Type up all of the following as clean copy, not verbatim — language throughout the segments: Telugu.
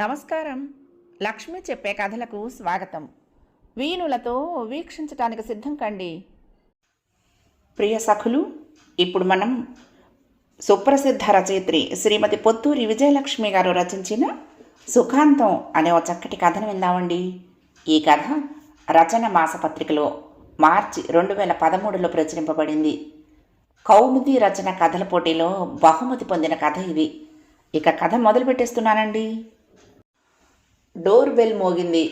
నమస్కారం. లక్ష్మి చెప్పే కథలకు స్వాగతం. వీణులతో వీక్షించటానికి సిద్ధం కండి. ప్రియ సఖులు, ఇప్పుడు మనం సుప్రసిద్ధ రచయిత్రి శ్రీమతి పొత్తూరి విజయలక్ష్మి గారు రచించిన సుఖాంతం అనే ఒక చక్కటి కథను విందామండి. ఈ కథ రచన మాసపత్రికలో మార్చి 2013లో ప్రచురింపబడింది. కౌముది రచన కథల పోటీలో బహుమతి పొందిన కథ ఇది. ఇక కథ మొదలు పెట్టేస్తున్నానండి. డోర్ బెల్ మోగింది.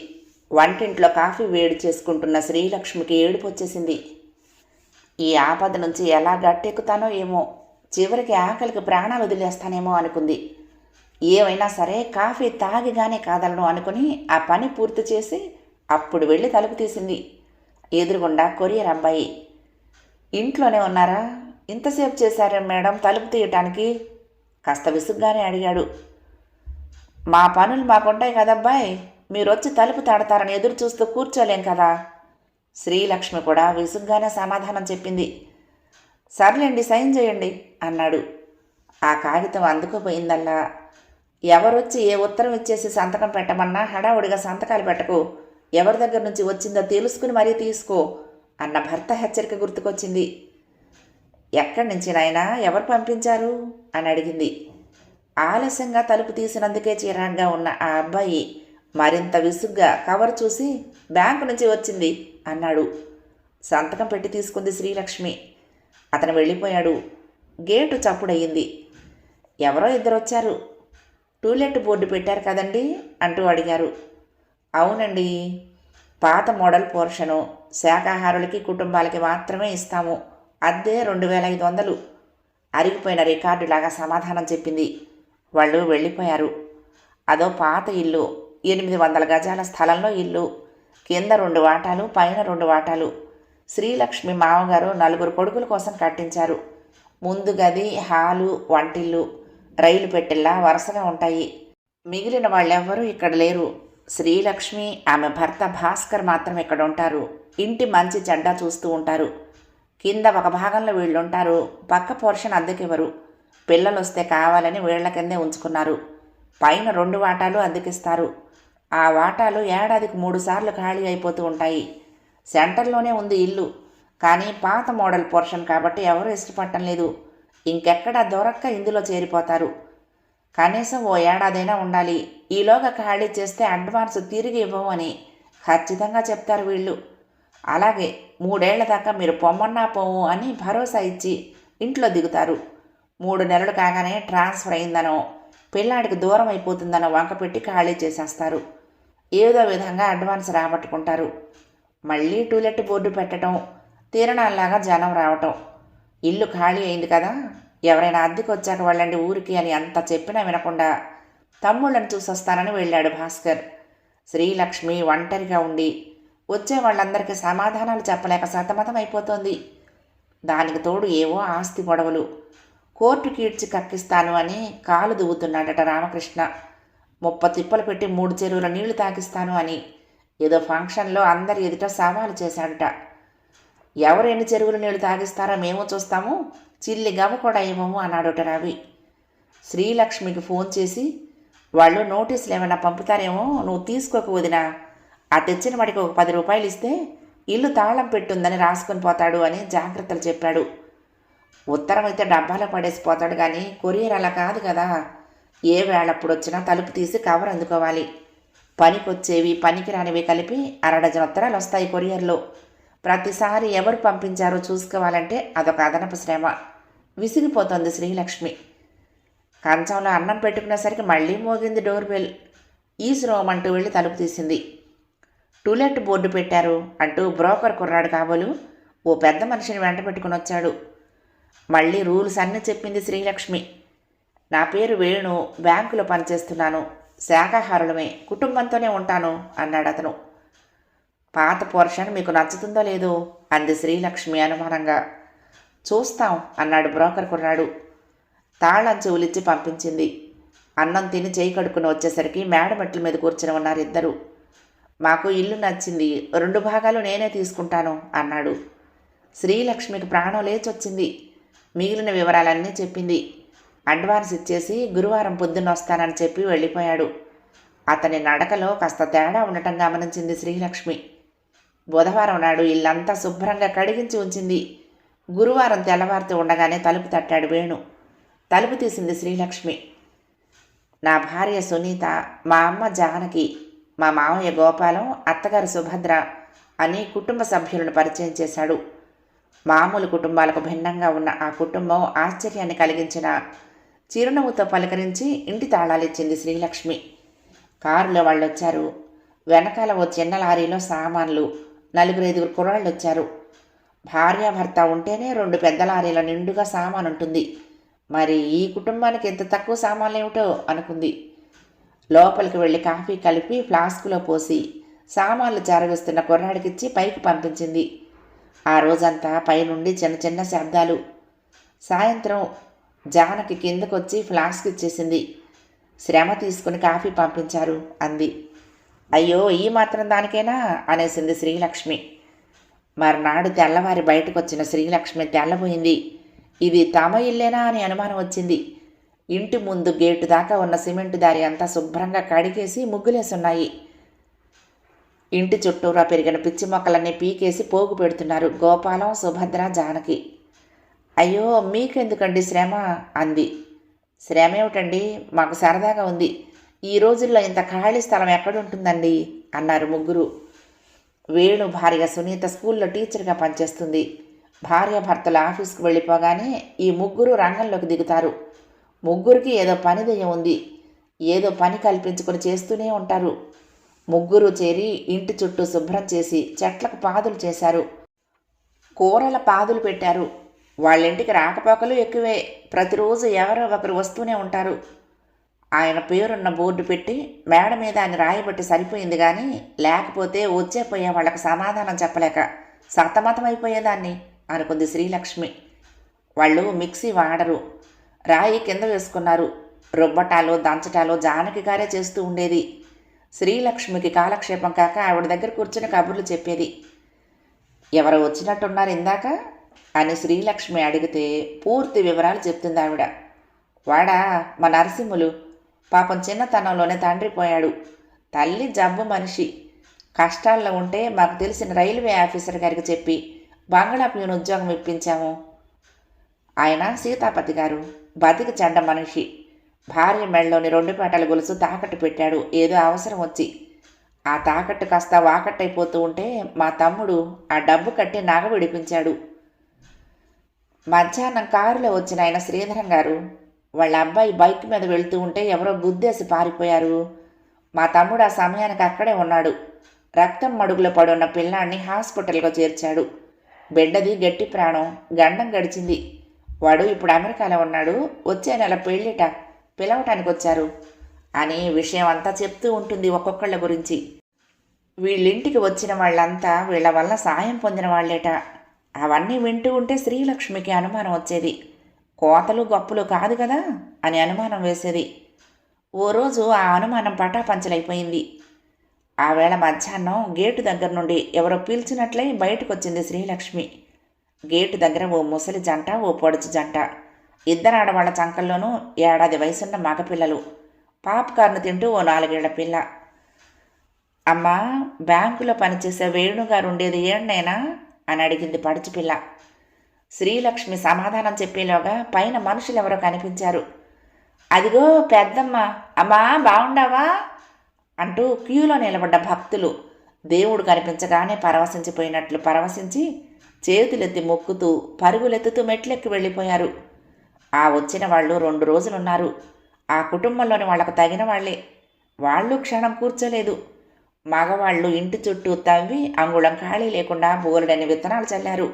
వంటింట్లో కాఫీ వేడి చేసుకుంటున్న శ్రీలక్ష్మికి ఏడుపు వచ్చేసింది. ఈ ఆపద నుంచి ఎలా గట్టెక్కుతానో ఏమో, చివరికి ఆకలికి ప్రాణాలు వదిలేస్తానేమో అనుకుంది. ఏమైనా సరే కాఫీ తాగిగానే కాదలను అనుకుని ఆ పని పూర్తి చేసి అప్పుడు వెళ్ళి తలుపు తీసింది. ఎదురుగుండా కొరియర్ అబ్బాయి. ఇంట్లోనే ఉన్నారా? ఇంతసేపు చేశారా మేడం తలుపు తీయటానికి? కాస్త విసుగ్గానే అడిగాడు. మా పనులు మాకుంటాయి కదబ్బాయ్, మీరు వచ్చి తలుపు తాడతారని ఎదురు చూస్తూ కూర్చోలేం కదా. శ్రీలక్ష్మి కూడా విసుగ్గానే సమాధానం చెప్పింది. సర్లేండి, సైన్ చేయండి అన్నాడు. ఆ కాగితం అందుకుపోయిందల్లా. ఎవరొచ్చి ఏ ఉత్తరం ఇచ్చేసి సంతకం పెట్టమన్నా హడావుడిగా సంతకాలు పెట్టకు, ఎవరి దగ్గర నుంచి వచ్చిందో తెలుసుకుని మరీ తీసుకో అన్న భర్త హెచ్చరిక గుర్తుకొచ్చింది. ఎక్కడి నుంచి నాయనా, ఎవరు పంపించారు అని అడిగింది. ఆలస్యంగా తలుపు తీసినందుకే చిరాగ్గా ఉన్న ఆ అబ్బాయి మరింత విసుగ్గా కవర్ చూసి బ్యాంకు నుంచి వచ్చింది అన్నాడు. సంతకం పెట్టి తీసుకుంది శ్రీలక్ష్మి. అతను వెళ్ళిపోయాడు. గేటు చప్పుడయ్యింది. ఎవరో ఇద్దరు వచ్చారు. టూలెట్ బోర్డు పెట్టారు కదండి అంటూ అడిగారు. అవునండి, పాత మోడల్ పోర్షను, శాకాహారులకి కుటుంబాలకి మాత్రమే ఇస్తాము, అద్దె 2500. అరిగిపోయిన రికార్డులాగా సమాధానం చెప్పింది. వాళ్ళు వెళ్ళిపోయారు. అదో పాత ఇల్లు, 800 గజాల స్థలంలో ఇల్లు. కింద 2 వాటాలు, పైన 2 వాటాలు. శ్రీలక్ష్మి మామగారు 4 కొడుకుల కోసం కట్టించారు. ముందు గది, హాలు, వంటిల్లు రైలు పెట్టెల్లా వరుసగా ఉంటాయి. మిగిలిన వాళ్ళెవ్వరూ ఇక్కడ లేరు. శ్రీలక్ష్మి, ఆమె భర్త భాస్కర్ మాత్రం ఇక్కడ ఉంటారు. ఇంటి మంచి చెడ్డ చూస్తూ ఉంటారు. కింద ఒక భాగంలో వీళ్ళుంటారు. పక్క పోర్షన్ అద్దెకివ్వరు. పిల్లలు వస్తే కావాలని వీళ్ల కిందే ఉంచుకున్నారు. పైన 2 వాటాలు అద్దెకిస్తారు. ఆ వాటాలు ఏడాదికి 3 సార్లు ఖాళీ అయిపోతూ ఉంటాయి. సెంటర్లోనే ఉంది ఇల్లు, కానీ పాత మోడల్ పోర్షన్ కాబట్టి ఎవరూ ఇష్టపడటం లేదు. ఇంకెక్కడా దొరక్క ఇందులో చేరిపోతారు. కనీసం ఓ ఏడాదైనా ఉండాలి. ఈలోగా ఖాళీ చేస్తే అడ్వాన్స్ తిరిగి ఇవ్వము అని ఖచ్చితంగా చెప్తారు వీళ్ళు. అలాగే 3 ఏళ్ల దాకా మీరు పొమ్మన్నా పోవు అని భరోసా ఇచ్చి ఇంట్లో దిగుతారు. 3 నెలలు కాగానే ట్రాన్స్ఫర్ అయిందనో, పిల్లాడికి దూరం అయిపోతుందనో వంకపెట్టి ఖాళీ చేసేస్తారు. ఏదో విధంగా అడ్వాన్స్ రాబట్టుకుంటారు. మళ్ళీ టూలెట్ బోర్డు పెట్టడం, తీరణాల్లాగా జనం రావటం. ఇల్లు ఖాళీ అయింది కదా, ఎవరైనా అద్దెకి వచ్చాక వెళ్ళండి ఊరికి అని అంత చెప్పినా వినకుండా తమ్ముళ్ళని చూసొస్తానని వెళ్ళాడు భాస్కర్. శ్రీలక్ష్మి ఒంటరిగా ఉండి వచ్చే వాళ్ళందరికీ సమాధానాలు చెప్పలేక సతమతం అయిపోతోంది. దానికి తోడు ఏవో ఆస్తి గొడవలు. కోర్టుకి ఈడ్చి కక్కిస్తాను అని కాలు దువ్వుతున్నాడట రామకృష్ణ. 30 తిప్పలు పెట్టి 3 చెరువుల నీళ్లు తాకిస్తాను అని ఏదో ఫంక్షన్లో అందరి ఎదుట సవాలు చేశాడట. ఎవరు ఎన్ని చెరువుల నీళ్లు తాగిస్తారో మేము చూస్తాము, చిల్లి గవ్వ కూడా ఇవ్వము అన్నాడట రవి. శ్రీలక్ష్మికి ఫోన్ చేసి వాళ్ళు నోటీసులు ఏమైనా పంపుతారేమో, నువ్వు తీసుకోక వదినా, ఆ తెచ్చిన వాడికి ఒక 10 రూపాయలు ఇస్తే ఇల్లు తాళం పెట్టుందని రాసుకొని పోతాడు అని జాగ్రత్తలు చెప్పాడు. ఉత్తరం అయితే డబ్బాలో పడేసిపోతాడు, కానీ కొరియర్ అలా కాదు కదా. ఏ వేళప్పుడు వచ్చినా తలుపు తీసి కవర్ అందుకోవాలి. పనికొచ్చేవి పనికిరానివి కలిపి 1/2 డజన్ ఉత్తరాలు వస్తాయి కొరియర్లో. ప్రతిసారి ఎవరు పంపించారో చూసుకోవాలంటే అదొక అదనపు శ్రమ. విసిగిపోతోంది శ్రీలక్ష్మి. కంచంలో అన్నం పెట్టుకునేసరికి మళ్ళీ మోగింది డోర్ బెల్. ఈశ్రోమంటూ వెళ్ళి తలుపు తీసింది. టూలెట్ బోర్డు పెట్టారు అంటూ బ్రోకర్ కుర్రాడు కాబోలు ఓ పెద్ద మనిషిని వెంట పెట్టుకుని వచ్చాడు. మళ్ళీ రూల్స్ అన్నీ చెప్పింది శ్రీలక్ష్మి. నా పేరు వేణు, బ్యాంకులో పనిచేస్తున్నాను, శాకాహారులమే, కుటుంబంతోనే ఉంటాను అన్నాడు అతను. పాత పోర్షన్ మీకు నచ్చుతుందో లేదో అంది శ్రీలక్ష్మి అనుమానంగా. చూస్తాం అన్నాడు బ్రోకర్ కుర్రాడు. తాళం చెవులిచ్చి పంపించింది. అన్నం తిని చేయి కడుక్కుని వచ్చేసరికి మేడ మెట్ల మీద కూర్చుని ఉన్నారు ఇద్దరు. మాకు ఇల్లు నచ్చింది, 2 భాగాలు నేనే తీసుకుంటాను అన్నాడు. శ్రీలక్ష్మికి ప్రాణం లేచొచ్చింది. మిగిలిన వివరాలన్నీ చెప్పింది. అడ్వాన్స్ ఇచ్చేసి గురువారం పొద్దున్న వస్తానని చెప్పి వెళ్ళిపోయాడు. అతని నడకలో కాస్త తేడా ఉండటం గమనించింది శ్రీలక్ష్మి. బుధవారం నాడు ఇల్లంతా శుభ్రంగా కడిగించి ఉంచింది. గురువారం తెల్లవారుతూ ఉండగానే తలుపు తట్టాడు వేణు. తలుపు తీసింది శ్రీలక్ష్మి. నా భార్య సునీత, మా అమ్మ జానకి, మా మామయ్య గోపాలం, అత్తగారు సుభద్ర అని కుటుంబ సభ్యులను పరిచయం చేశాడు. మామూలు కుటుంబాలకు భిన్నంగా ఉన్న ఆ కుటుంబం ఆశ్చర్యాన్ని కలిగించిన చిరునవ్వుతో పలకరించి ఇంటి తాళాలిచ్చింది శ్రీలక్ష్మి. కారులో వాళ్ళు వచ్చారు. వెనకాల ఓ చిన్న లారీలో సామాన్లు, 4-5 కుర్రాళ్ళు వచ్చారు. భార్యాభర్త ఉంటేనే 2 పెద్ద లారీల నిండుగా సామాను ఉంటుంది. మరి ఈ కుటుంబానికి ఎంత తక్కువ సామాన్లు ఏమిటో అనుకుంది. లోపలికి వెళ్ళి కాఫీ కలిపి ఫ్లాస్కులో పోసి సామాన్లు చేరవేస్తున్న కుర్రాడికిచ్చి పైకి పంపించింది. ఆ రోజంతా పైనుండి చిన్న చిన్న శబ్దాలు. సాయంత్రం జానకి కిందకొచ్చి ఫ్లాస్క్ ఇచ్చేసింది. శ్రమ తీసుకుని కాఫీ పంపించారు అంది. అయ్యో, ఈ మాత్రం దానికేనా అనేసింది శ్రీలక్ష్మి. మర్నాడు తెల్లవారి బయటకు వచ్చిన శ్రీలక్ష్మి తెల్లబోయింది. ఇది తమ ఇల్లేనా అని అనుమానం వచ్చింది. ఇంటి ముందు గేటు దాకా ఉన్న సిమెంటు దారి అంతా శుభ్రంగా కడిగేసి ముగ్గులేసున్నాయి. ఇంటి చుట్టూరా పెరిగిన పిచ్చి మొక్కలన్నీ పీకేసి పోగు పెడుతున్నారు గోపాలం, సుభద్ర, జానకి. అయ్యో, మీకెందుకండి శ్రమ అంది. శ్రమ ఏమిటండి, మాకు సరదాగా ఉంది. ఈ రోజుల్లో ఇంత ఖాళీ స్థలం ఎక్కడుంటుందండి అన్నారు ముగ్గురు. వేణు భార్య సునీత స్కూల్లో టీచర్గా పనిచేస్తుంది. భార్యాభర్తలు ఆఫీస్కు వెళ్ళిపోగానే ఈ ముగ్గురు రంగంలోకి దిగుతారు. ముగ్గురికి ఏదో పని దెయ్యం ఉంది. ఏదో పని కల్పించుకొని చేస్తూనే ఉంటారు. ముగ్గురు చేరి ఇంటి చుట్టూ శుభ్రం చేసి చెట్లకు పాదులు చేశారు. కూరల పాదులు పెట్టారు. వాళ్ళింటికి రాకపోకలు ఎక్కువే. ప్రతిరోజు ఎవరో ఒకరు వస్తూనే ఉంటారు. ఆయన పేరున్న బోర్డు పెట్టి మేడ మీద ఆయన రాయబట్టి సరిపోయింది, కానీ లేకపోతే వచ్చే పోయే వాళ్ళకి సమాధానం చెప్పలేక సతమతమైపోయేదాన్ని అనుకుంది శ్రీలక్ష్మి. వాళ్ళు మిక్సీ వాడరు. రాయి కింద వేసుకున్నారు. రుబ్బటాలు దంచటాలు జానకి గారే చేస్తూ ఉండేది. శ్రీలక్ష్మికి కాలక్షేపం కాక ఆవిడ దగ్గర కూర్చుని కబుర్లు చెప్పేది. ఎవరు వచ్చినట్టున్నారు ఇందాక అని శ్రీలక్ష్మి అడిగితే పూర్తి వివరాలు చెప్తుంది ఆవిడ. వాడా మా నరసింహులు. పాపం చిన్నతనంలోనే తండ్రి పోయాడు. తల్లి జబ్బు మనిషి. కష్టాల్లో ఉంటే మాకు తెలిసిన రైల్వే ఆఫీసర్ గారికి చెప్పి బంగ్లా ప్యూన్ ఉద్యోగం ఇప్పించాము. ఆయన సీతాపతి గారు. బతికి చెడ్డ మనిషి. భార్య మెడలోని 2 పేటల గొలుసు తాకట్టు పెట్టాడు ఏదో అవసరం వచ్చి. ఆ తాకట్టు కాస్త వాకట్టయిపోతూ ఉంటే మా తమ్ముడు ఆ డబ్బు కట్టి నగ విడిపించాడు. మధ్యాహ్నం కారులో వచ్చిన ఆయన శ్రీధరం గారు వాళ్ళ అబ్బాయి బైక్ మీద వెళ్తూ ఉంటే ఎవరో గుద్దేసి పారిపోయారు. మా తమ్ముడు ఆ సమయానికి అక్కడే ఉన్నాడు. రక్తం మడుగులో పడున్న పిల్లాన్ని హాస్పిటల్గా చేర్చాడు. బిడ్డది గట్టి ప్రాణం. గండం గడిచింది. వాడు ఇప్పుడు అమెరికాలో ఉన్నాడు. వచ్చే నెల పెళ్ళిట పిలవటానికి వచ్చారు అని విషయం అంతా చెప్తూ ఉంటుంది ఒక్కొక్కళ్ళ గురించి. వీళ్ళింటికి వచ్చిన వాళ్ళంతా వీళ్ళ వల్ల సాయం పొందిన వాళ్ళేట. అవన్నీ వింటూ ఉంటే శ్రీలక్ష్మికి అనుమానం వచ్చేది. కోతలు గొప్పలు కాదు కదా అని అనుమానం వేసేది. ఓ రోజు ఆ అనుమానం పటాపంచలైపోయింది. ఆ వేళ మధ్యాహ్నం గేటు దగ్గర నుండి ఎవరో పీల్చినట్లే బయటకు వచ్చింది శ్రీలక్ష్మి. గేటు దగ్గర ఓ ముసలి జంట, ఓ పొడుచు జంట. 2 ఆడవాళ్ల చంకల్లోనూ 1 ఏడాది వయసున్న మగపిల్లలు. పాప్కార్న్ తింటూ ఓ 4 ఏళ్ల పిల్ల. అమ్మా, బ్యాంకులో పనిచేసే వేణుగారు ఉండేది ఏడ్నేనా అని అడిగింది పడుచుపిల్ల. శ్రీలక్ష్మి సమాధానం చెప్పేలోగా పైన మనుషులెవరో కనిపించారు. అదిగో పెద్దమ్మ. అమ్మా, బాగుండావా అంటూ క్యూలో నిలబడ్డ భక్తులు దేవుడు కనిపించగానే పరవశించిపోయినట్లు పరవశించి చేతులెత్తి మొక్కుతూ పరుగులెత్తుతూ మెట్లెక్కి వెళ్ళిపోయారు. ఆ వచ్చిన వాళ్ళు 2 రోజులున్నారు. ఆ కుటుంబంలోని వాళ్లకు తగిన వాళ్లే. వాళ్ళు క్షణం కూర్చోలేదు. మగవాళ్ళు ఇంటి చుట్టూ తవ్వి అంగుళం ఖాళీ లేకుండా బోలెడని విత్తనాలు చల్లారు.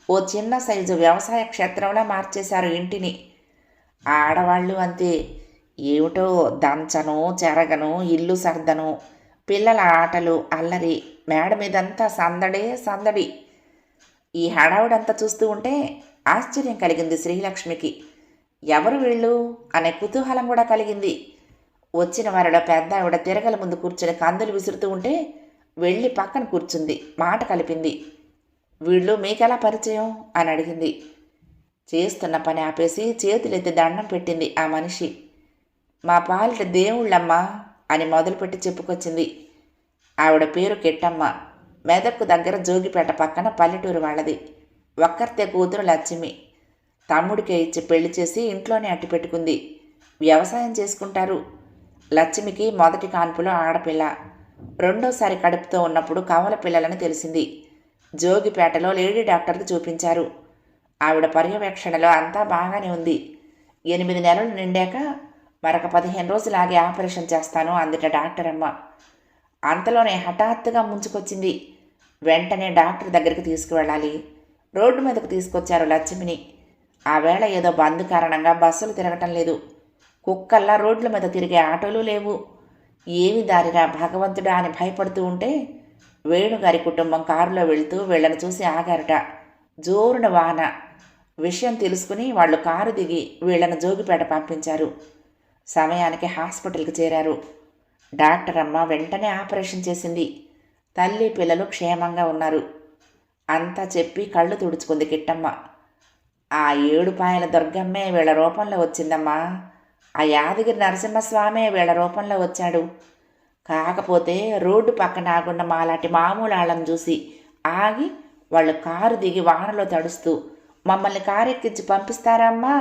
ఓ చిన్న సైజు వ్యవసాయ క్షేత్రంలా మార్చేశారు ఇంటిని. ఆ ఆడవాళ్ళు అంతే. ఏమిటో దంచను, చెరగను, ఇల్లు సర్దను, పిల్లల ఆటలు, అల్లరి, మేడ మీదంతా సందడే సందడి. ఈ హడావుడంతా చూస్తూ ఉంటే ఆశ్చర్యం కలిగింది శ్రీలక్ష్మికి. ఎవరు వీళ్ళు అనే కుతూహలం కూడా కలిగింది. వచ్చిన వారిలో పెద్ద ఆవిడ తిరగల ముందు కూర్చుని కందులు విసురుతూ ఉంటే వెళ్ళి పక్కన కూర్చుంది. మాట కలిపింది. వీళ్ళు మీకెలా పరిచయం అని అడిగింది. చేస్తున్న పని ఆపేసి చేతులెత్తి దండం పెట్టింది ఆ మనిషి. మా పాలిట దేవుళ్ళమ్మా అని మొదలుపెట్టి చెప్పుకొచ్చింది. ఆవిడ పేరు కిట్టమ్మ. మెదక్కు దగ్గర జోగిపేట పక్కన పల్లెటూరు వాళ్ళది. ఒక్కర్తే కూతురు లక్ష్మి. తమ్ముడికే ఇచ్చి పెళ్లి చేసి ఇంట్లోనే అట్టి పెట్టుకుంది. వ్యవసాయం చేసుకుంటారు. లక్ష్మికి మొదటి కాన్పులో ఆడపిల్ల. రెండోసారి కడుపుతో ఉన్నప్పుడు కవల పిల్లలని తెలిసింది. జోగిపేటలో లేడీ డాక్టర్కి చూపించారు. ఆవిడ పర్యవేక్షణలో అంతా బాగానే ఉంది. 8 నెలలు నిండాక మరొక 15 రోజులాగి ఆపరేషన్ చేస్తాను అందుట డాక్టర్ అమ్మ. అంతలోనే హఠాత్తుగా ముంచుకొచ్చింది. వెంటనే డాక్టర్ దగ్గరికి తీసుకువెళ్ళాలి. రోడ్డు మీదకు తీసుకొచ్చారు లక్ష్మిని. ఆ వేళ ఏదో బంద్ కారణంగా బస్సులు తిరగటం లేదు. కుక్కల్లా రోడ్ల మీద తిరిగే ఆటోలు లేవు. ఏమి దారిరా భగవంతుడా అని భయపడుతూ ఉంటే వేణుగారి కుటుంబం కారులో వెళ్తూ వీళ్ళని చూసి ఆగారట. జోరున వాన. విషయం తెలుసుకుని వాళ్ళు కారు దిగి వీళ్ళను జోగిపేట పంపించారు. సమయానికి హాస్పిటల్కి చేరారు. డాక్టర్ అమ్మ వెంటనే ఆపరేషన్ చేసింది. తల్లి పిల్లలు క్షేమంగా ఉన్నారు. అంతా చెప్పి కళ్ళు తుడుచుకుంది కిట్టమ్మ. ఆ 7 పాయల దుర్గమ్మే వీళ్ళ రూపంలో వచ్చిందమ్మా. ఆ యాదగిరి నరసింహస్వామే వీళ్ళ రూపంలో వచ్చాడు. కాకపోతే రోడ్డు పక్కన ఆగున్న మాలాంటి మామూలు వాళ్ళని చూసి ఆగి వాళ్ళు కారు దిగి వానలో తడుస్తూ మమ్మల్ని కారెక్కించి పంపిస్తారమ్మా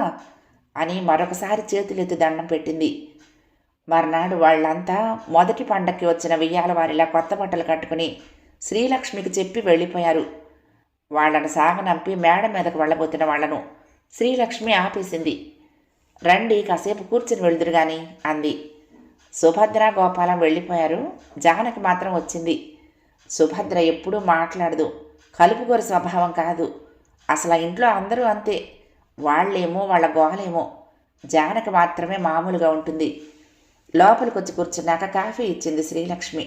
అని మరొకసారి చేతులెత్తి దండం పెట్టింది. మర్నాడు వాళ్ళంతా మొదటి పండక్కి వచ్చిన వెయ్యాల వారిలా కొత్త బట్టలు కట్టుకుని శ్రీలక్ష్మికి చెప్పి వెళ్ళిపోయారు. వాళ్లను సాగనంపి మేడ మీదకు వెళ్ళబోతున్న వాళ్లను శ్రీలక్ష్మి ఆపేసింది. రండి కాసేపు కూర్చుని వెళ్దురు గాని అంది. సుభద్ర గోపాలం వెళ్ళిపోయారు. జానకి మాత్రం వచ్చింది. సుభద్ర ఎప్పుడూ మాట్లాడదు. కలుపుగోరు స్వభావం కాదు. అసలు ఆ ఇంట్లో అందరూ అంతే. వాళ్ళేమో వాళ్ళ గోలేమో. జానకి మాత్రమే మామూలుగా ఉంటుంది. లోపలికి వచ్చి కూర్చున్నాక కాఫీ ఇచ్చింది శ్రీలక్ష్మి.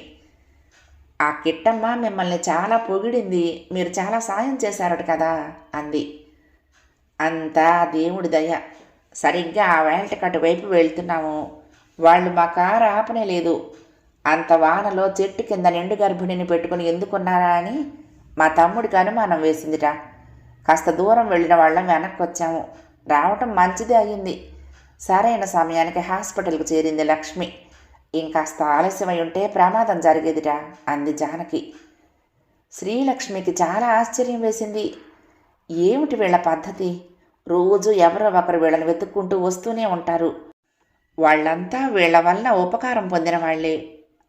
ఆ కిట్టమ్మ మిమ్మల్ని చాలా పొగిడింది. మీరు చాలా సాయం చేశారట కదా అంది. అంతా దేవుడి దయ. సరిగ్గా ఆ వేల్టకట్టు వైపు వెళ్తున్నాము. వాళ్ళు మా కారు ఆపనే లేదు. అంత వానలో చెట్టు కింద నిండు గర్భిణిని పెట్టుకుని ఎందుకున్నారా అని మా తమ్ముడికి అనుమానం వేసిందిట. కాస్త దూరం వెళ్ళిన వాళ్ళం వెనక్కి వచ్చాము. రావటం మంచిదే అయ్యింది. సరైన సమయానికి హాస్పిటల్కి చేరింది లక్ష్మి. ఇంకాస్త ఆలస్యమై ఉంటే ప్రమాదం జరిగేదిట అంది జానకి. శ్రీలక్ష్మికి చాలా ఆశ్చర్యం వేసింది. ఏమిటి వీళ్ళ పద్ధతి? రోజు ఎవరో ఒకరు వీళ్ళని వెతుక్కుంటూ వస్తూనే ఉంటారు. వాళ్ళంతా వీళ్ల వల్ల ఉపకారం పొందిన వాళ్లే.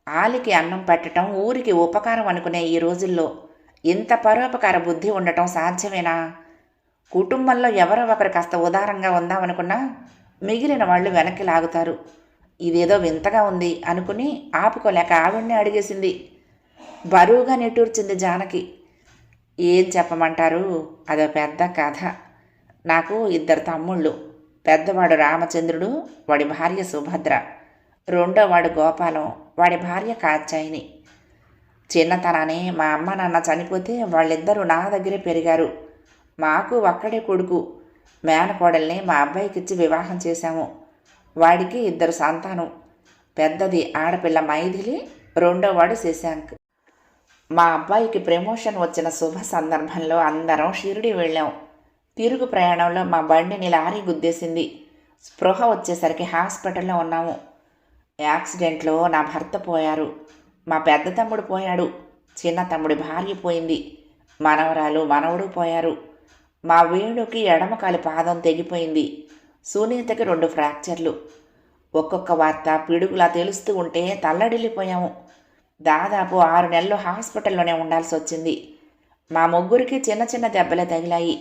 ఆలికి అన్నం పెట్టడం ఊరికి ఉపకారం అనుకునే ఈ రోజుల్లో ఇంత పరోపకార బుద్ధి ఉండటం సాధ్యమేనా? కుటుంబంలో ఎవరో ఒకరు కాస్త ఉదారంగా ఉందామనుకున్నా మిగిలిన వాళ్ళు వెనక్కి లాగుతారు. ఇదేదో వింతగా ఉంది అనుకుని ఆపుకోలేక ఆవిడ్నే అడిగేసింది. బరువుగా నిట్టూర్చింది జానకి. ఏం చెప్పమంటారు? అదో పెద్ద కథ. నాకు 2 తమ్ముళ్ళు. పెద్దవాడు రామచంద్రుడు, వాడి భార్య సుభద్ర. రెండోవాడు గోపాలం, వాడి భార్య కాత్యాయిని. చిన్నతనానే మా అమ్మ నాన్న చనిపోతే వాళ్ళిద్దరూ నా దగ్గరే పెరిగారు. మాకు ఒక్కడే కొడుకు. మేనకోడల్ని మా అబ్బాయికిచ్చి వివాహం చేశాము. వాడికి 2 సంతానం. పెద్దది ఆడపిల్ల మైథిలి, రెండోవాడు శశాంక్. మా అబ్బాయికి ప్రమోషన్ వచ్చిన శుభ సందర్భంలో అందరం షిరిడి వెళ్ళాం. తిరుగు ప్రయాణంలో మా బండిని లారీ గుద్దేసింది. స్పృహ వచ్చేసరికి హాస్పిటల్లో ఉన్నాము. యాక్సిడెంట్లో నా భర్త పోయారు. మా పెద్ద తమ్ముడు పోయాడు. చిన్న తమ్ముడి భార్య పోయింది. మనవరాలు మనవడు పోయారు. మా వేణుకి ఎడమకాలి పాదం తెగిపోయింది. సునీతకి 2 ఫ్రాక్చర్లు. ఒక్కొక్క వార్త పిడుగులా తెలుస్తూ ఉంటే తల్లడిల్లిపోయాము. దాదాపు 6 నెలలు హాస్పిటల్లోనే ఉండాల్సి వచ్చింది. మా ముగ్గురికి చిన్న చిన్న దెబ్బలే తగిలాయి.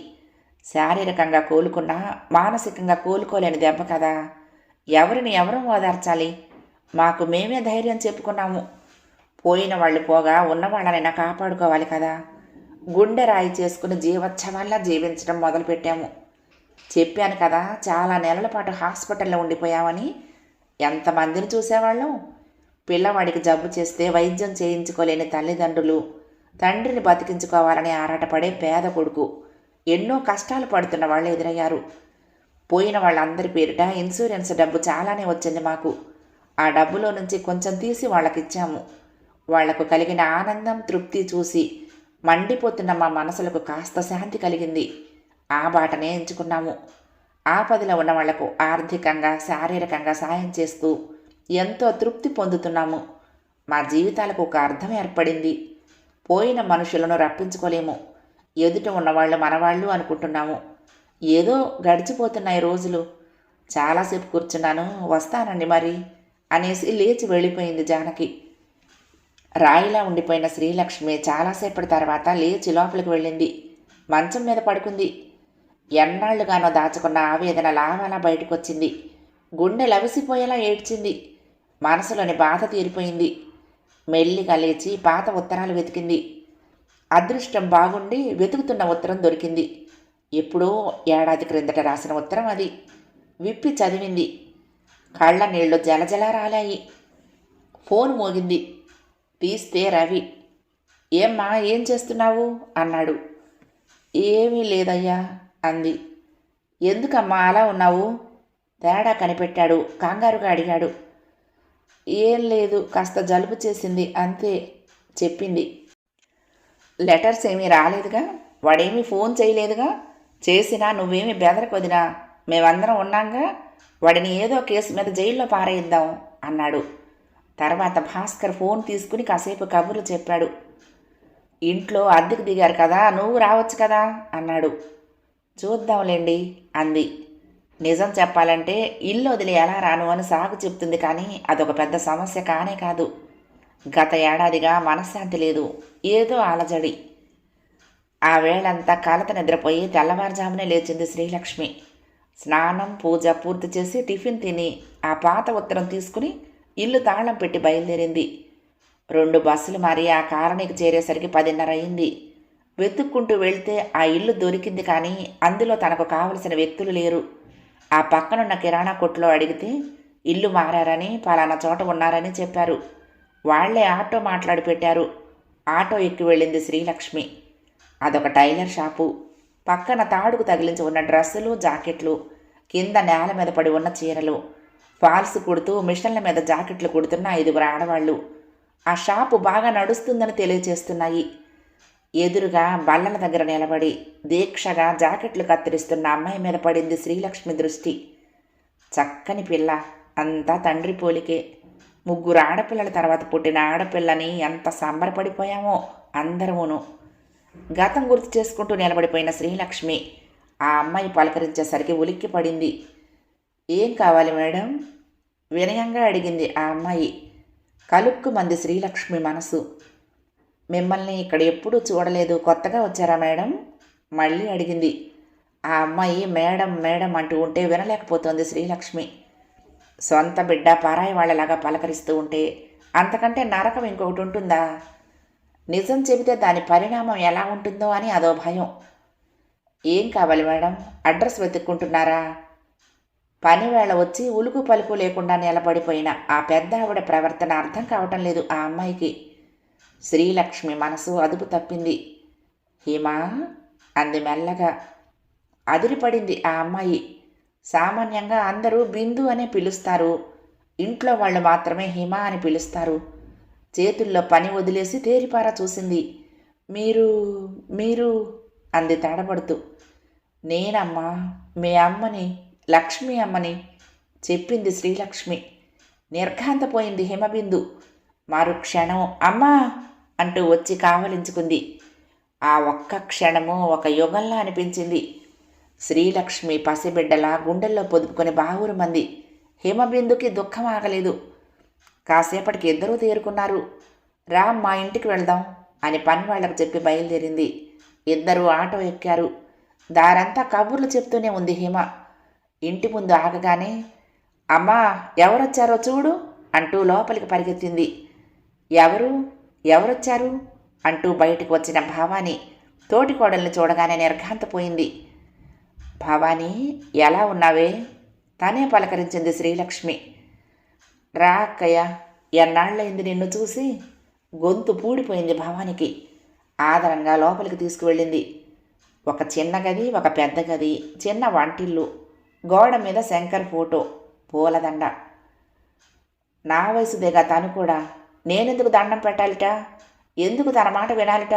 శారీరకంగా కోలుకున్నా మానసికంగా కోలుకోలేని దెబ్బ కదా. ఎవరిని ఎవరూ ఓదార్చాలి? మాకు మేమే ధైర్యం చెప్పుకున్నాము. పోయిన వాళ్ళు పోగా ఉన్నవాళ్ళనైనా కాపాడుకోవాలి కదా. గుండె రాయి చేసుకుని జీవోత్సవాల్లా జీవించడం మొదలుపెట్టాము. చెప్పాను కదా చాలా నెలల పాటు హాస్పిటల్లో ఉండిపోయామని. ఎంతమందిని చూసేవాళ్ళం. పిల్లవాడికి జబ్బు చేస్తే వైద్యం చేయించుకోలేని తల్లిదండ్రులు, తండ్రిని బతికించుకోవాలని ఆరాటపడే పేద కొడుకు, ఎన్నో కష్టాలు పడుతున్న వాళ్ళు ఎదురయ్యారు. పోయిన వాళ్ళందరి పేరిట ఇన్సూరెన్స్ డబ్బు చాలానే వచ్చింది మాకు. ఆ డబ్బులో నుంచి కొంచెం తీసి వాళ్ళకిచ్చాము. వాళ్లకు కలిగిన ఆనందం తృప్తి చూసి మండిపోతున్న మా మనసులకు కాస్త శాంతి కలిగింది. ఆ బాటనే ఎంచుకున్నాము. ఆపదలో ఉన్న వాళ్లకు ఆర్థికంగా శారీరకంగా సాయం చేస్తూ ఎంతో తృప్తి పొందుతున్నాము. మా జీవితాలకు ఒక అర్థం ఏర్పడింది. పోయిన మనుషులను రప్పించుకోలేము. ఎదుట ఉన్నవాళ్ళు మనవాళ్ళు అనుకుంటున్నాము. ఏదో గడిచిపోతున్నాయి రోజులు. చాలాసేపు కూర్చున్నాను, వస్తానండి మరి అనేసి లేచి వెళ్ళిపోయింది జానకి. రాయిలా ఉండిపోయిన శ్రీలక్ష్మి చాలాసేపటి తర్వాత లేచి లోపలికి వెళ్ళింది. మంచం మీద పడుకుంది. ఎన్నాళ్లుగానో దాచుకున్న ఆవేదన లావాలా బయటకొచ్చింది. గుండె లవిసిపోయేలా ఏడ్చింది. మనసులోని బాధ తీరిపోయింది. మెల్లిగా లేచి పాత ఉత్తరాలు వెతికింది. అదృష్టం బాగుండి వెతుకుతున్న ఉత్తరం దొరికింది. ఎప్పుడో ఏడాది క్రిందట రాసిన ఉత్తరం అది. విప్పి చదివింది. కళ్ళ నీళ్లు జలజల రాలాయి. ఫోన్ మోగింది. తీస్తే రవి. ఏమ్మా, ఏం చేస్తున్నావు అన్నాడు. ఏమీ లేదయ్యా అంది. ఎందుకమ్మా అలా ఉన్నావు? తేడా కనిపెట్టాడు. కంగారుగా అడిగాడు. ఏం లేదు, కాస్త జలుబు చేసింది అంతే చెప్పింది. లెటర్స్ ఏమీ రాలేదుగా? వాడేమీ ఫోన్ చేయలేదుగా? చేసినా నువ్వేమీ బెదరకొదినా, మేమందరం ఉన్నాంగా. వాడిని ఏదో కేసు మీద జైల్లో పారేయిద్దాం అన్నాడు. తర్వాత భాస్కర్ ఫోన్ తీసుకుని కాసేపు కబుర్లు చెప్పాడు. ఇంట్లో అద్దెకు దిగారు కదా, నువ్వు రావచ్చు కదా అన్నాడు. చూద్దాంలేండి అంది. నిజం చెప్పాలంటే ఇల్లు వదిలి ఎలా రాను అని సాగు చెప్తుంది, కానీ అదొక పెద్ద సమస్య కానే కాదు. గత ఏడాదిగా మనశ్శాంతి లేదు. ఏదో అలజడి. ఆ వేళంతా కలత నిద్రపోయి తెల్లవారుజామునే లేచింది శ్రీలక్ష్మి. స్నానం పూజ పూర్తి చేసి టిఫిన్ తిని ఆ పాత ఉత్తరం తీసుకుని ఇల్లు తాళం పెట్టి బయలుదేరింది. 2 బస్సులు మారి ఆ కాలనీకి చేరేసరికి 10:30 అయింది. వెతుక్కుంటూ వెళ్తే ఆ ఇల్లు దొరికింది, కానీ అందులో తనకు కావలసిన వ్యక్తులు లేరు. ఆ పక్కనున్న కిరాణా కొట్లో అడిగితే ఇల్లు మారారని, పలానా చోట ఉన్నారని చెప్పారు. వాళ్లే ఆటో మాట్లాడి పెట్టారు. ఆటో ఎక్కి వెళ్ళింది శ్రీలక్ష్మి. అదొక టైలర్ షాపు. పక్కన తాడుకు తగిలించి ఉన్న డ్రెస్సులు, జాకెట్లు, కింద నేల మీద పడి ఉన్న చీరలు, ఫాల్స్ కుడుతూ మిషన్ల మీద జాకెట్లు కుడుతున్న 5 ఆడవాళ్లు. ఆ షాపు బాగా నడుస్తుందని తెలియచేస్తున్నాయి. ఎదురుగా బల్లల దగ్గర నిలబడి దీక్షగా జాకెట్లు కత్తిరిస్తున్న అమ్మాయి మీద పడింది శ్రీలక్ష్మి దృష్టి. చక్కని పిల్ల, అంతా తండ్రి పోలికే. 3 ఆడపిల్లల తర్వాత పుట్టిన ఆడపిల్లని ఎంత సంబరపడిపోయామో అందరమును. గతం గుర్తు చేసుకుంటూ నిలబడిపోయిన శ్రీలక్ష్మి ఆ అమ్మాయి పలకరించేసరికి ఉలిక్కి పడింది. ఏం కావాలి మేడం? వినయంగా అడిగింది ఆ అమ్మాయి. కలుక్కుమంది శ్రీలక్ష్మి మనసు. మిమ్మల్ని ఇక్కడ ఎప్పుడూ చూడలేదు, కొత్తగా వచ్చారా మేడం? మళ్ళీ అడిగింది. ఆ అమ్మాయి మేడం మేడం అంటూ ఉంటే వినలేకపోతోంది శ్రీలక్ష్మి. సొంత బిడ్డ పరాయి వాళ్ళలాగా పలకరిస్తూ ఉంటే అంతకంటే నరకం ఇంకొకటి ఉంటుందా? నిజం చెబితే దాని పరిణామం ఎలా ఉంటుందో అని అదో భయం. ఏం కావాలి మేడం? అడ్రస్ వెతుక్కుంటున్నారా? పనివేళ వచ్చి ఉలుకు పలుకు లేకుండా నిలబడిపోయిన ఆ పెద్ద ఆవిడ ప్రవర్తన అర్థం కావటం లేదు ఆ అమ్మాయికి. శ్రీలక్ష్మి మనసు అదుపు తప్పింది. హిమా అంది మెల్లగా. అదిరిపడింది ఆ అమ్మాయి. సామాన్యంగా అందరూ బిందు అనే పిలుస్తారు. ఇంట్లో వాళ్ళు మాత్రమే హిమా అని పిలుస్తారు. చేతుల్లో పని వదిలేసి తేరిపారా చూసింది. మీరు మీరు అంది తడబడుతూ. నేనమ్మా, మీ అమ్మని, లక్ష్మి అమ్మని చెప్పింది శ్రీలక్ష్మి. నిర్ఘాంతపోయింది హిమబిందు. మరుక్షణం అమ్మా అంటూ వచ్చి కావలించుకుంది. ఆ ఒక్క క్షణము ఒక యుగంలా అనిపించింది. శ్రీలక్ష్మి పసిబిడ్డలా గుండెల్లో పొదుపుకొని బావురుమంది. హిమబిందుకి దుఃఖం ఆగలేదు. కాసేపటికి ఇద్దరూ తేరుకున్నారు. రా మా ఇంటికి వెళ్దాం అని పని వాళ్లకు చెప్పి బయలుదేరింది. ఇద్దరూ ఆటో ఎక్కారు. దారంతా కబుర్లు చెప్తూనే ఉంది హిమ. ఇంటి ముందు ఆగగానే అమ్మా ఎవరొచ్చారో చూడు అంటూ లోపలికి పరిగెత్తింది. ఎవరు ఎవరొచ్చారు అంటూ బయటకు వచ్చిన భవానీ తోటికోడల్ని చూడగానే నిర్ఘాంతపోయింది. భవానీ ఎలా ఉన్నావే? తనే పలకరించింది శ్రీలక్ష్మి. రా అక్కయ్య, ఎన్నాళ్ళైంది నిన్ను చూసి. గొంతు పూడిపోయింది భవానికి. ఆదరంగా లోపలికి తీసుకువెళ్ళింది. ఒక చిన్న గది, ఒక పెద్ద గది, చిన్న వంటిల్లు, గోడ మీద శంకర్ ఫోటో, పూలదండ. నా వయసుదేగా తను కూడా. నేనెందుకు దండం పెట్టాలిట? ఎందుకు తన మాట వినాలిట?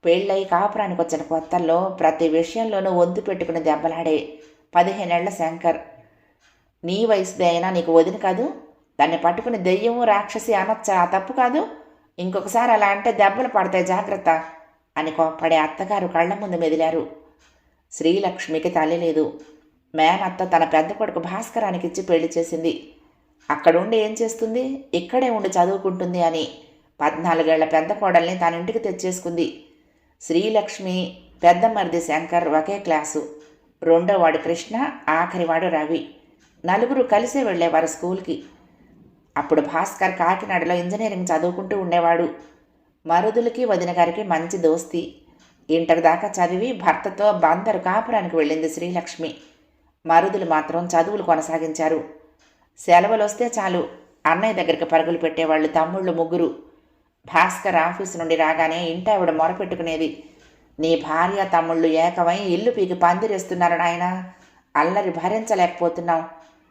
పెళ్ళై కాపురానికి వచ్చిన కొత్తల్లో ప్రతి విషయంలోనూ వంతు పెట్టుకుని దెబ్బలాడే 15 ఏళ్ల శంకర్. నీ వయసుదే అయినా నీకు వదిన కాదు, దాన్ని పట్టుకుని దెయ్యము రాక్షసి అనొచ్చా? తప్పు కాదు, ఇంకొకసారి అలా అంటే దెబ్బలు పడతాయి, జాగ్రత్త అని కోప్పడే అత్తగారు కళ్ల ముందు మెదిలారు. శ్రీలక్ష్మికి తల్లి లేదు. మేనత్త తన పెద్ద కొడుకు భాస్కరానికి ఇచ్చి పెళ్లి చేసింది. అక్కడుండి ఏం చేస్తుంది, ఇక్కడే ఉండి చదువుకుంటుంది అని 14 ఏళ్ల పెద్ద కోడల్ని తన ఇంటికి తెచ్చేసుకుంది. శ్రీలక్ష్మి, పెద్ద మరిది శంకర్ ఒకే క్లాసు. రెండోవాడు కృష్ణ, ఆఖరివాడు రవి. నలుగురు కలిసే వెళ్ళేవారు స్కూల్కి. అప్పుడు భాస్కర్ కాకినాడలో ఇంజనీరింగ్ చదువుకుంటూ ఉండేవాడు. మరుదులకి వదిన గారికి మంచి దోస్తి. ఇంటర్ దాకా చదివి భర్తతో బందరు కాపురానికి వెళ్ళింది శ్రీలక్ష్మి. మరుదులు మాత్రం చదువులు కొనసాగించారు. సెలవులు వస్తే చాలు అన్నయ్య దగ్గరికి పరుగులు పెట్టేవాళ్ళు తమ్ముళ్ళు ముగ్గురు. భాస్కర్ ఆఫీసు నుండి రాగానే ఇంటావిడ మొరపెట్టుకునేది, నీ భార్య తమ్ముళ్ళు ఏకమై ఇల్లు పీకి పందిరేస్తున్నారు నాయనా, అల్లరి భరించలేకపోతున్నాం,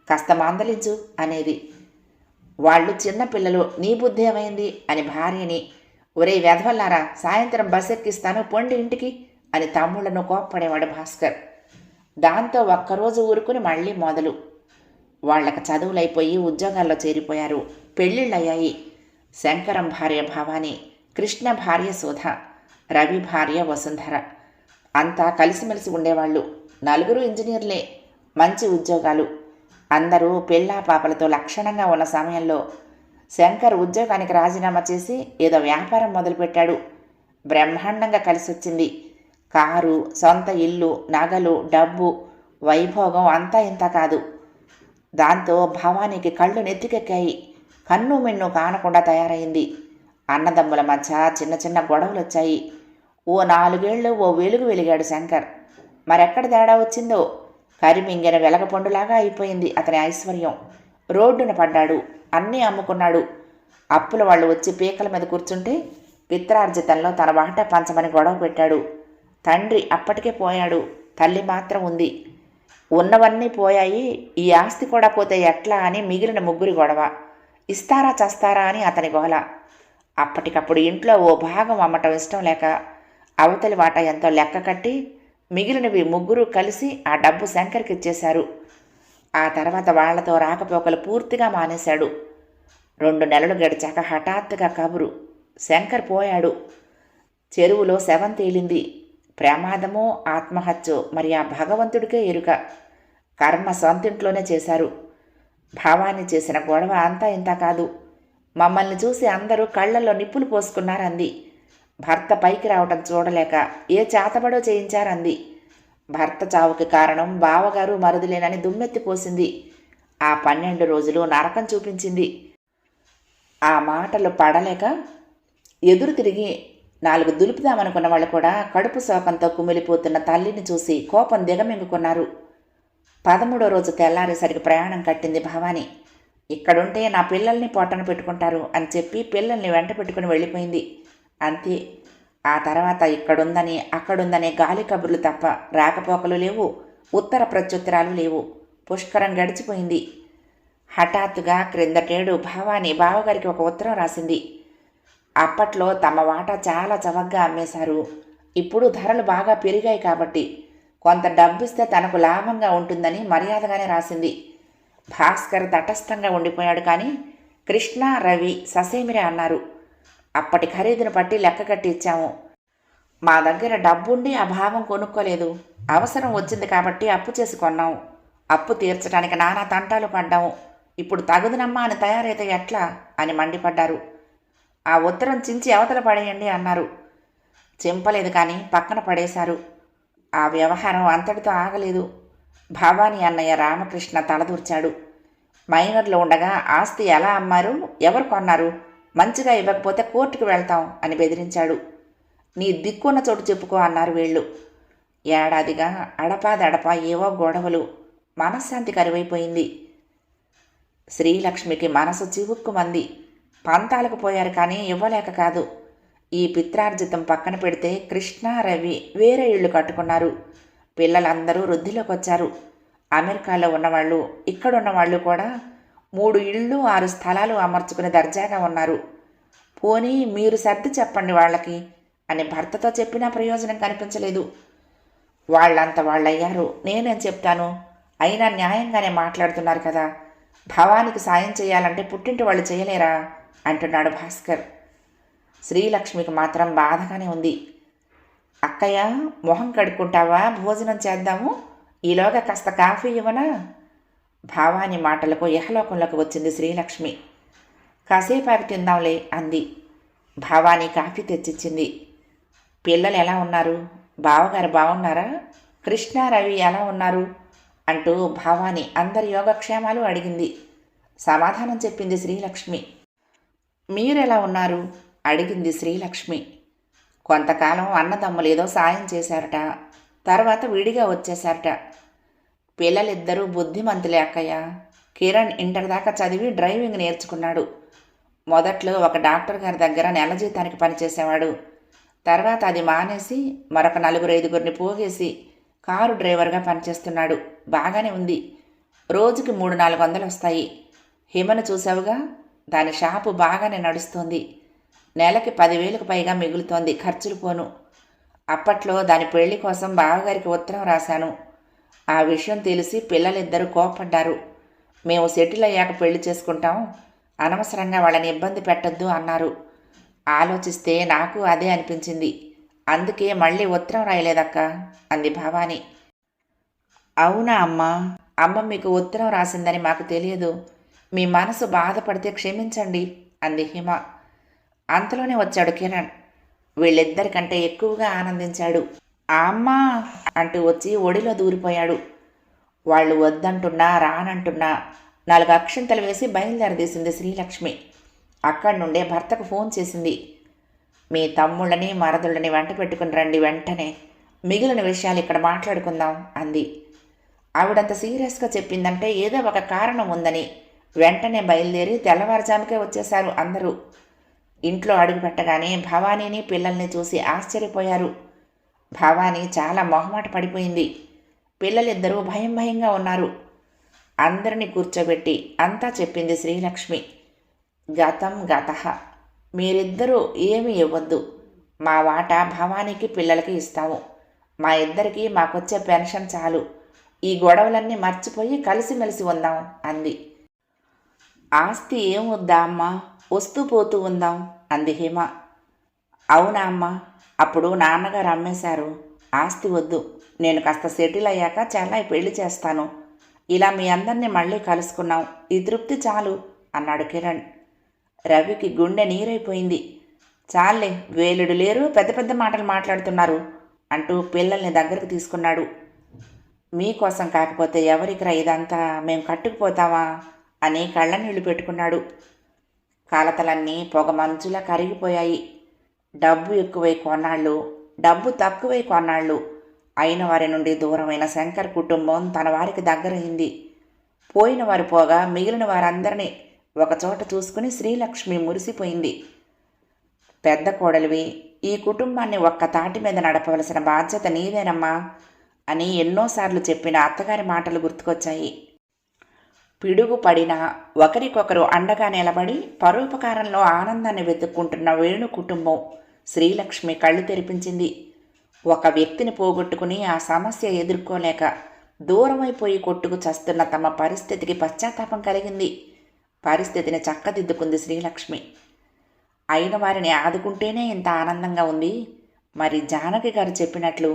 కాస్త మందలించు అనేది. వాళ్ళు చిన్నపిల్లలు, నీ బుద్ధి ఏమైంది అని భార్యని, ఒరే వెధవల్లారా, సాయంత్రం బస్ ఎక్కిస్తాను పొండి ఇంటికి అని తమ్ముళ్లను కోప్పడేవాడు భాస్కర్. దాంతో ఒక్కరోజు ఊరుకుని మళ్ళీ మొదలు. వాళ్లకు చదువులైపోయి ఉద్యోగాల్లో చేరిపోయారు. పెళ్ళిళ్ళయ్యాయి. శంకరం భార్య భవాని, కృష్ణ భార్య సుధ, రవి భార్య వసుంధర. అంతా కలిసిమెలిసి ఉండేవాళ్ళు. నలుగురు ఇంజనీర్లే, మంచి ఉద్యోగాలు. అందరూ పెళ్ళా పాపలతో లక్షణంగా ఉన్న సమయంలో శంకర్ ఉద్యోగానికి రాజీనామా చేసి ఏదో వ్యాపారం మొదలుపెట్టాడు. బ్రహ్మాండంగా కలిసొచ్చింది. కారు, సొంత ఇల్లు, నగలు, డబ్బు, వైభోగం అంతా ఇంత కాదు. దాంతో భవానీకి కళ్ళు నెత్తికెక్కాయి. కన్ను మిన్ను కానకుండా తయారైంది. అన్నదమ్ముల మధ్య చిన్న చిన్న గొడవలు వచ్చాయి. ఓ 4 ఏళ్ళు ఓ వెలుగు వెలిగాడు శంకర్. మరెక్కడ తేడా వచ్చిందో, కరిమింగిన వెలగపండులాగా అయిపోయింది అతని ఐశ్వర్యం. రోడ్డున పడ్డాడు. అన్నీ అమ్ముకున్నాడు. అప్పుల వాళ్ళు వచ్చి పీకల మీద కూర్చుంటే పిత్రార్జితంలో తన వాటా పంచమని గొడవ పెట్టాడు. తండ్రి అప్పటికే పోయాడు. తల్లి మాత్రం ఉంది. ఉన్నవన్నీ పోయాయి, ఈ ఆస్తి కూడా పోతే ఎట్లా అని మిగిలిన ముగ్గురి గొడవ. ఇస్తారా చస్తారా అని అతని గోల. అప్పటికప్పుడు ఇంట్లో ఓ భాగం అమ్మటం ఇష్టం లేక అవతలి వాటా ఎంతో లెక్క కట్టి మిగిలినవి ముగ్గురు కలిసి ఆ డబ్బు శంకర్కి ఇచ్చేశారు. ఆ తర్వాత వాళ్లతో రాకపోకలు పూర్తిగా మానేశాడు. 2 నెలలు గడిచాక హఠాత్తుగా కబురు, శంకర్ పోయాడు. చెరువులో శవం తేలింది. ప్రమాదమో ఆత్మహత్యో మరి ఆ భగవంతుడికే ఎరుక. కర్మ సొంతింట్లోనే చేశారు. భవాని చేసిన గొడవ అంతా ఇంత కాదు. మమ్మల్ని చూసి అందరూ కళ్లల్లో నిప్పులు పోసుకున్నారంది. భర్త పైకి రావటం చూడలేక ఏ చేతబడో చేయించారంది. భర్త చావుకి కారణం బావగారు మరుదులేనని దుమ్మెత్తిపోసింది. ఆ 12 రోజులు నరకం చూపించింది. ఆ మాటలు పడలేక ఎదురు తిరిగి 4 దులుపుదామనుకున్న వాళ్ళు కూడా కడుపు శోకంతో కుమిలిపోతున్న తల్లిని చూసి కోపం దిగమింగుకున్నారు. 13వ రోజు తెల్లారేసరికి ప్రయాణం కట్టింది భవాని. ఇక్కడుంటే నా పిల్లల్ని పొట్టన పెట్టుకుంటారు అని చెప్పి పిల్లల్ని వెంట పెట్టుకుని వెళ్ళిపోయింది. అంతే. ఆ తర్వాత ఇక్కడుందని అక్కడుందనే గాలి కబుర్లు తప్ప రాకపోకలు లేవు, ఉత్తర ప్రత్యుత్తరాలు లేవు. పుష్కరం గడిచిపోయింది. హఠాత్తుగా క్రిందటేడు భవాని బావగారికి ఒక ఉత్తరం రాసింది. అప్పట్లో తమ వాటా చాలా చవకగా అమ్మేశారు. ఇప్పుడు ధరలు బాగా పెరిగాయి కాబట్టి కొంత డబ్బిస్తే తనకు లాభంగా ఉంటుందని మర్యాదగానే రాసింది. భాస్కర్ తటస్థంగా ఉండిపోయాడు. కానీ కృష్ణ, రవి ససేమిరే అన్నారు. అప్పటి ఖరీదును బట్టి లెక్క కట్టి ఇచ్చాము. మా దగ్గర డబ్బుండి ఆ భావం కొనుక్కోలేదు. అవసరం వచ్చింది కాబట్టి అప్పు చేసి కొన్నాము. అప్పు తీర్చడానికి నానా తంటాలు పడ్డాము. ఇప్పుడు తగుదునమ్మా అని తయారైతే ఎట్లా అని మండిపడ్డారు. ఆ ఉత్తరం చించి అవతల పడేయండి అన్నారు. చింపలేదు కానీ పక్కన పడేశారు. ఆ వ్యవహారం అంతటితో ఆగలేదు. భవాని అన్నయ్య రామకృష్ణ తలదూర్చాడు. మైనర్లో ఉండగా ఆస్తి ఎలా అమ్మారు, ఎవరు కొన్నారు, మంచిగా ఇవ్వకపోతే కోర్టుకు వెళ్తాం అని బెదిరించాడు. నీ దిక్కున్న చోటు చెప్పుకో అన్నారు వీళ్ళు. ఏడాదిగా అడపాదడపా ఏవో గొడవలు. మనశ్శాంతి కరువైపోయింది. శ్రీలక్ష్మికి మనసు చివుక్కుమంది. పంతాలకు పోయారు కానీ ఇవ్వలేక కాదు. ఈ పిత్రార్జితం పక్కన పెడితే కృష్ణ, రవి వేరే ఇళ్ళు కట్టుకున్నారు. పిల్లలందరూ వృద్ధిలోకి వచ్చారు. అమెరికాలో ఉన్నవాళ్ళు, ఇక్కడున్నవాళ్ళు కూడా 3 ఇళ్ళు 6 స్థలాలు అమర్చుకుని దర్జాగా ఉన్నారు. పోనీ మీరు సర్ది చెప్పండి వాళ్ళకి అని భర్తతో చెప్పినా ప్రయోజనం కనిపించలేదు. వాళ్ళంత వాళ్ళయ్యారు, నేనేం చెప్తాను? అయినా న్యాయంగానే మాట్లాడుతున్నారు కదా, భవానికి సాయం చేయాలంటే పుట్టింటి వాళ్ళు చేయలేరా అంటున్నాడు భాస్కర్. శ్రీలక్ష్మికి మాత్రం బాధగానే ఉంది. అక్కయ్య, మొహం కడుక్కుంటావా? భోజనం చేద్దాము, ఈలోగా కాస్త కాఫీ ఇవ్వనా? భావాని మాటలకు యహలోకంలోకి వచ్చింది శ్రీలక్ష్మి. కాసేపాకి తిందాంలే అంది. భావాని కాఫీ తెచ్చిచ్చింది. పిల్లలు ఎలా ఉన్నారు? బావగారు బాగున్నారా? కృష్ణ, రవి ఎలా ఉన్నారు అంటూ భావాని అందరి యోగక్షేమాలు అడిగింది. సమాధానం చెప్పింది శ్రీలక్ష్మి. మీరెలా ఉన్నారు అడిగింది శ్రీలక్ష్మి. కొంతకాలం అన్నదమ్ములు ఏదో సాయం చేశారట, తర్వాత విడిగా వచ్చేశారట. పిల్లలిద్దరూ బుద్ధిమంతులే అక్కయ్య. కిరణ్ ఇంటర్ దాకా చదివి డ్రైవింగ్ నేర్చుకున్నాడు. మొదట్లో ఒక డాక్టర్ గారి దగ్గర నెల జీతానికి పనిచేసేవాడు. తర్వాత అది మానేసి మరొక 4-5 పోగేసి కారు డ్రైవర్గా పనిచేస్తున్నాడు. బాగానే ఉంది. రోజుకి 300-400 వస్తాయి. హిమను చూసావుగా, దాని షాపు బాగానే నడుస్తోంది. నెలకి 10,000కు పైగా మిగులుతోంది, ఖర్చులు పోను. అప్పట్లో దాని పెళ్లి కోసం బావగారికి ఉత్తరం రాశాను. ఆ విషయం తెలిసి పిల్లలిద్దరూ కోపడ్డారు. మేము సెటిల్ అయ్యాక పెళ్లి చేసుకుంటాం, అనవసరంగా వాళ్ళని ఇబ్బంది పెట్టొద్దు అన్నారు. ఆలోచిస్తే నాకు అదే అనిపించింది. అందుకే మళ్ళీ ఉత్తరం రాయలేదక్క అంది భవాని. అవునా అమ్మా? అమ్మ మీకు ఉత్తరం రాసిందని మాకు తెలియదు. మీ మనసు బాధపడితే క్షమించండి అంది హిమ. అంతలోనే వచ్చాడు కిరణ్. వీళ్ళిద్దరికంటే ఎక్కువగా ఆనందించాడు. అమ్మా అంటూ వచ్చి ఒడిలో దూరిపోయాడు. వాళ్ళు వద్దంటున్నా రానంటున్నా 4 అక్షింతలు వేసి బయలుదేరదీసింది శ్రీలక్ష్మి. అక్కడి నుండే భర్తకు ఫోన్ చేసింది. మీ తమ్ముళ్ళని మరదుళ్ళని వెంట పెట్టుకుని రండి వెంటనే, మిగిలిన విషయాలు ఇక్కడ మాట్లాడుకుందాం అంది. ఆవిడంత సీరియస్గా చెప్పిందంటే ఏదో ఒక కారణం ఉందని వెంటనే బయలుదేరి తెల్లవారుజాముకే వచ్చేశారు అందరూ. ఇంట్లో అడుగుపెట్టగానే భవానీని పిల్లల్ని చూసి ఆశ్చర్యపోయారు. భవానీ చాలా మొహమాట పడిపోయింది. పిల్లలిద్దరూ భయంగా ఉన్నారు. అందరినీ కూర్చోబెట్టి అంతా చెప్పింది శ్రీలక్ష్మి. గతం గతః, మీరిద్దరూ ఏమీ ఇవ్వద్దు. మా వాటా భవానీకి పిల్లలకి ఇస్తాము. మా ఇద్దరికీ మాకొచ్చే పెన్షన్ చాలు. ఈ గొడవలన్నీ మర్చిపోయి కలిసిమెలిసి ఉందాం అంది. ఆస్తి ఏం వద్దా అమ్మా, వస్తూ పోతూ ఉందాం అంది హిమ. అవునా అమ్మా, అప్పుడు నాన్నగారు అమ్మేశారు. ఆస్తి వద్దు, నేను కాస్త సెటిల్ అయ్యాక చెల్లాయి పెళ్లి చేస్తాను. ఇలా మీ అందరినీ మళ్ళీ కలుసుకున్నాం, ఈ తృప్తి చాలు అన్నాడు కిరణ్. రవికి గుండె నీరైపోయింది. చాలే, వేలుడు లేరు, పెద్ద పెద్ద మాటలు మాట్లాడుతున్నారు అంటూ పిల్లల్ని దగ్గరకు తీసుకున్నాడు. మీకోసం కాకపోతే ఎవరికిరా ఇదంతా, మేము కట్టుకుపోతామా అని కళ్ళనీళ్లు పెట్టుకున్నాడు. కలతలన్నీ పొగ మంచులా కరిగిపోయాయి. డబ్బు ఎక్కువై కొన్నాళ్ళు, డబ్బు తక్కువై కొన్నాళ్ళు అయిన వారి నుండి దూరమైన శంకర్ కుటుంబం తన వారికి దగ్గరైంది. పోయిన వారు పోగా మిగిలిన వారందరినీ ఒకచోట చూసుకుని శ్రీలక్ష్మి మురిసిపోయింది. పెద్ద కోడలివి, ఈ కుటుంబాన్ని ఒక్క తాటి మీద నడపవలసిన బాధ్యత నీదేనమ్మా అని ఎన్నోసార్లు చెప్పిన అత్తగారి మాటలు గుర్తుకొచ్చాయి. పిడుగు పడినా ఒకరికొకరు అండగా నిలబడి పరోపకారంలో ఆనందాన్ని వెతుక్కుంటున్న వేణు కుటుంబం శ్రీలక్ష్మి కళ్ళు తెరిపించింది. ఒక వ్యక్తిని పోగొట్టుకుని ఆ సమస్య ఎదుర్కోలేక దూరమైపోయి కొట్టుకు చస్తున్న తమ పరిస్థితికి పశ్చాత్తాపం కలిగింది. పరిస్థితిని చక్కదిద్దుకుంది శ్రీలక్ష్మి. అయిన వారిని ఆదుకుంటేనే ఇంత ఆనందంగా ఉంది. మరి జానకి గారు చెప్పినట్లు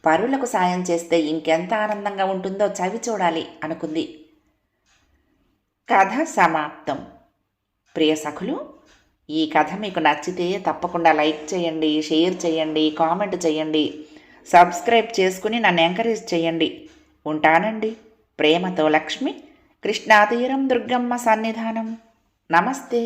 పరులకు సాయం చేస్తే ఇంకెంత ఆనందంగా ఉంటుందో చవి చూడాలి అనుకుంది. కథ సమాప్తం. ప్రియ సఖులు, ఈ కథ మీకు నచ్చితే తప్పకుండా లైక్ చేయండి, షేర్ చేయండి, కామెంట్ చేయండి, సబ్స్క్రైబ్ చేసుకుని నన్ను ఎంకరేజ్ చేయండి. ఉంటానండి. ప్రేమతో లక్ష్మి, కృష్ణాతీరం దుర్గమ్మ సన్నిధానం. నమస్తే.